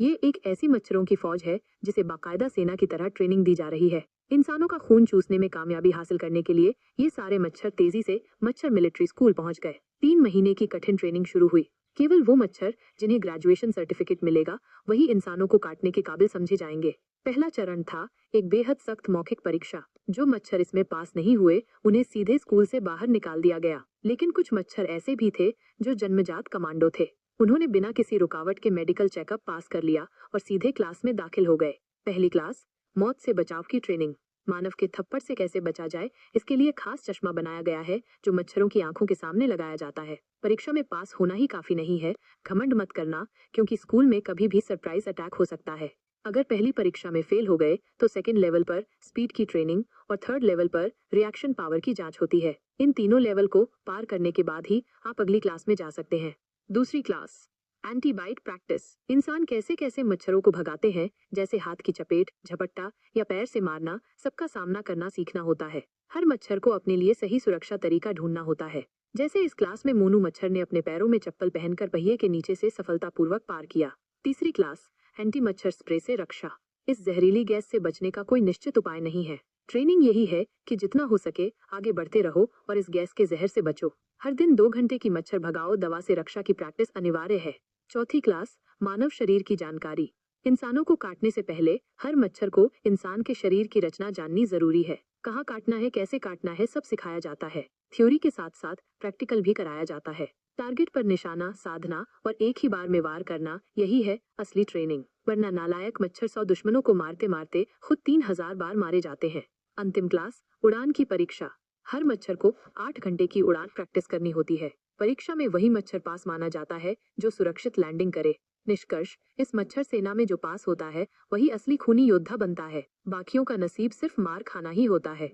ये एक ऐसी मच्छरों की फौज है जिसे बाकायदा सेना की तरह ट्रेनिंग दी जा रही है। इंसानों का खून चूसने में कामयाबी हासिल करने के लिए ये सारे मच्छर तेजी से मच्छर मिलिट्री स्कूल पहुंच गए। 3 महीने की कठिन ट्रेनिंग शुरू हुई। केवल वो मच्छर जिन्हें ग्रेजुएशन सर्टिफिकेट मिलेगा वही इंसानों को काटने के काबिल समझे जाएंगे। पहला चरण था एक बेहद सख्त मौखिक परीक्षा। जो मच्छर इसमें पास नहीं हुए उन्हें सीधे स्कूल से बाहर निकाल दिया गया। लेकिन कुछ मच्छर ऐसे भी थे जो जन्मजात कमांडो थे। उन्होंने बिना किसी रुकावट के मेडिकल चेकअप पास कर लिया और सीधे क्लास में दाखिल हो गए। पहली क्लास, मौत से बचाव की ट्रेनिंग। मानव के थप्पड़ से कैसे बचा जाए इसके लिए खास चश्मा बनाया गया है जो मच्छरों की आंखों के सामने लगाया जाता है। परीक्षा में पास होना ही काफी नहीं है, घमंड मत करना, क्योंकि स्कूल में कभी भी सरप्राइज अटैक हो सकता है। अगर पहली परीक्षा में फेल हो गए तो सेकंड लेवल पर स्पीड की ट्रेनिंग और थर्ड लेवल पर रिएक्शन पावर की जांच होती है। इन तीनों लेवल को पार करने के बाद ही आप अगली क्लास में जा सकते हैं। दूसरी क्लास, एंटीबाइट प्रैक्टिस। इंसान कैसे कैसे मच्छरों को भगाते हैं, जैसे हाथ की चपेट, झपट्टा या पैर से मारना, सबका सामना करना सीखना होता है। हर मच्छर को अपने लिए सही सुरक्षा तरीका ढूंढना होता है। जैसे इस क्लास में मोनू मच्छर ने अपने पैरों में चप्पल पहनकर पहिए के नीचे से सफलतापूर्वक पार किया। तीसरी क्लास, एंटी मच्छर स्प्रे से रक्षा। इस जहरीली गैस से बचने का कोई निश्चित उपाय नहीं है। ट्रेनिंग यही है कि जितना हो सके आगे बढ़ते रहो और इस गैस के जहर से बचो। हर दिन 2 घंटे की मच्छर भगाओ दवा से रक्षा की प्रैक्टिस अनिवार्य है। चौथी क्लास, मानव शरीर की जानकारी। इंसानों को काटने से पहले हर मच्छर को इंसान के शरीर की रचना जाननी जरूरी है। कहाँ काटना है, कैसे काटना है, सब सिखाया जाता है। थ्योरी के साथ साथ प्रैक्टिकल भी कराया जाता है। टारगेट पर निशाना साधना और एक ही बार में वार करना, यही है असली ट्रेनिंग। वरना नालायक मच्छर 100 दुश्मनों को मारते मारते खुद 3000 बार मारे जाते हैं। अंतिम क्लास, उड़ान की परीक्षा। हर मच्छर को 8 घंटे की उड़ान प्रैक्टिस करनी होती है। परीक्षा में वही मच्छर पास माना जाता है जो सुरक्षित लैंडिंग करे। निष्कर्ष, इस मच्छर सेना में जो पास होता है वही असली खूनी योद्धा बनता है। बाकियों का नसीब सिर्फ मार खाना ही होता है।